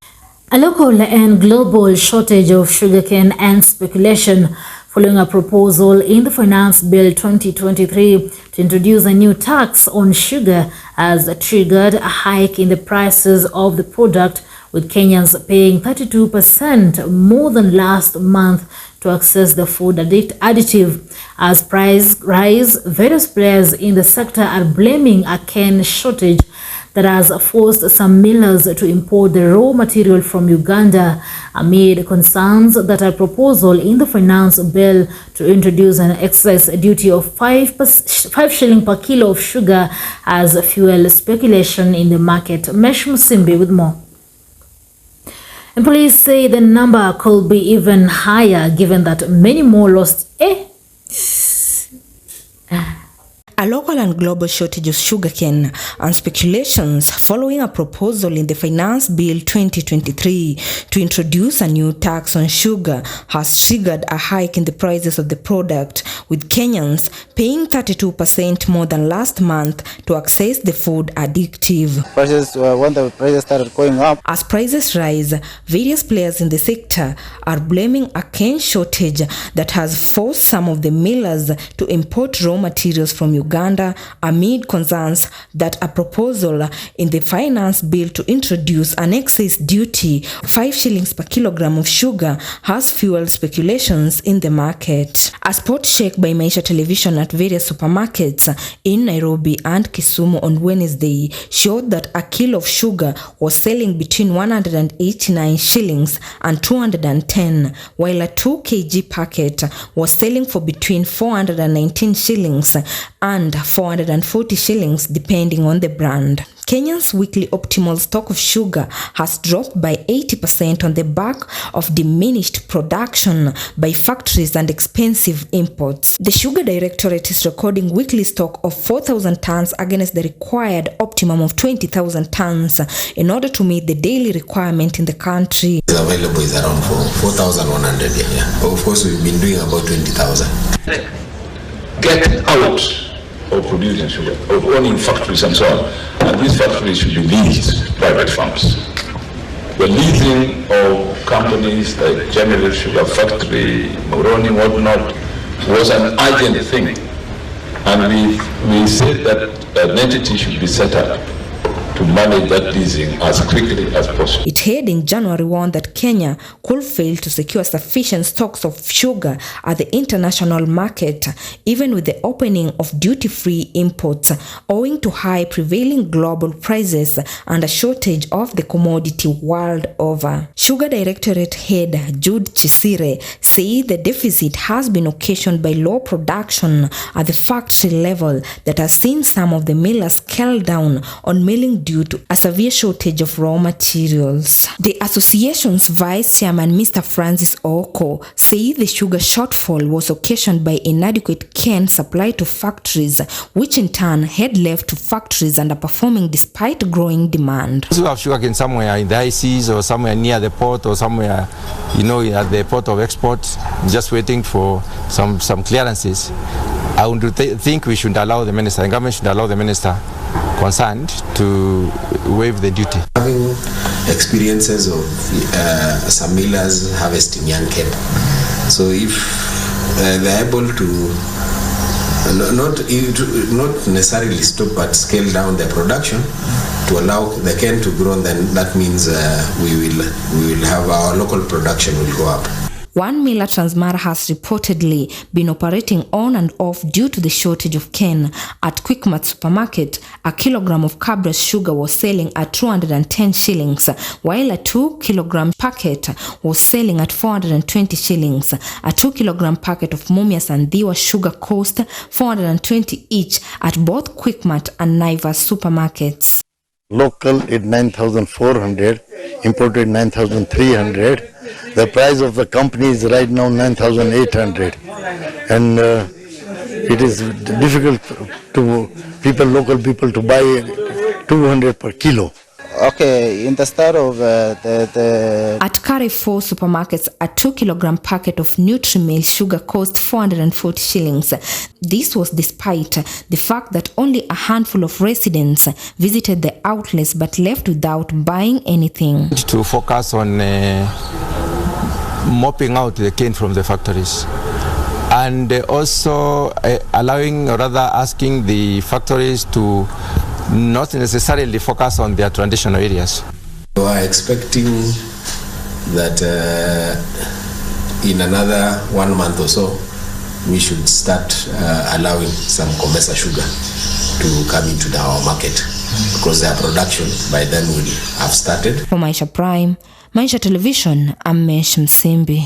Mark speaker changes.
Speaker 1: A local and global shortage of sugarcane and speculation following a proposal in the Finance Bill 2023 to introduce a new tax on sugar has triggered a hike in the prices of the product, with Kenyans paying 32% more than last month to access the food additive. As price rise, various players in the sector are blaming a cane shortage that has forced some millers to import the raw material from Uganda amid concerns that a proposal in the finance bill to introduce an excess duty of 5 shilling per kilo of sugar has fueled speculation in the market. Mesh Musimbi with more. And police say the number could be even higher given that many more lost.
Speaker 2: A local and global shortage of sugarcane and speculations following a proposal in the Finance Bill 2023 to introduce a new tax on sugar has triggered a hike in the prices of the product, with Kenyans paying 32% more than last month to access the food additive.
Speaker 3: When the prices started going up.
Speaker 2: As prices rise, various players in the sector are blaming a cane shortage that has forced some of the millers to import raw materials from Uganda amid concerns that a proposal in the finance bill to introduce an excess duty 5 shillings per kilogram of sugar has fueled speculations in the market. A spot check by Maisha Television at various supermarkets in Nairobi and Kisumu on Wednesday showed that a kilo of sugar was selling between 189 shillings and 210, while a 2 kg packet was selling for between 419 shillings and 440 shillings depending on the brand. Kenya's weekly optimal stock of sugar has dropped by 80% on the back of diminished production by factories and expensive imports. The Sugar Directorate is recording weekly stock of 4,000 tons against the required optimum of 20,000 tons in order to meet the daily requirement in the country.
Speaker 4: The available is around 4,100. Yeah. Of course, we've been doing about 20,000.
Speaker 5: Get out of producing sugar, of owning factories and so on. And these factories should be leased private farms. The leasing of companies like General Sugar Factory, Moroni, whatnot, was an urgent thing. And we said that an entity should be set up to manage that leasing as quickly as possible.
Speaker 2: It had in January warned that Kenya could fail to secure sufficient stocks of sugar at the international market, even with the opening of duty-free imports, owing to high prevailing global prices and a shortage of the commodity world over. Sugar Directorate head Jude Chisire said the deficit has been occasioned by low production at the factory level that has seen some of the millers scale down on milling due to a severe shortage of raw materials. The association's vice chairman, Mr. Francis Oko, said the sugar shortfall was occasioned by inadequate cane supply to factories, which in turn had left to factories underperforming despite growing demand.
Speaker 6: We have sugarcane somewhere in the high seas or somewhere near the port or somewhere, at the port of export, just waiting for some clearances. I would think we should allow the minister, the government should allow the minister concerned to waive the duty.
Speaker 4: Having experiences of some millers harvesting young cane, so if they're able to not necessarily stop but scale down their production to allow the cane to grow, then that means we will have our local production will go up.
Speaker 2: One miller, Transmara, has reportedly been operating on and off due to the shortage of cane. At Quickmart supermarket, a kilogram of Cabra sugar was selling at 210 shillings, while a 2 kilogram packet was selling at 420 shillings. A 2 kilogram packet of Mumias and Diwa sugar cost 420 each at both Quickmart and Naivas supermarkets.
Speaker 7: Local at 9,400, imported 9,300. The price of the company is right now 9,800, and it is difficult to local people to buy 200 per kilo.
Speaker 3: Okay, in the start of
Speaker 2: At Carrefour supermarkets, a 2-kilogram packet of Nutrimilk sugar cost 440 shillings. This was despite the fact that only a handful of residents visited the outlets but left without buying anything.
Speaker 6: To focus on mopping out the cane from the factories, and also allowing, or rather asking the factories to not necessarily focus on their traditional areas.
Speaker 4: We are expecting that in another 1 month or so, we should start allowing some Comesa sugar to come into our market, because their production by then will have started.
Speaker 2: For Maisha Prime, Maisha Television, I'm Mesh Msimbi.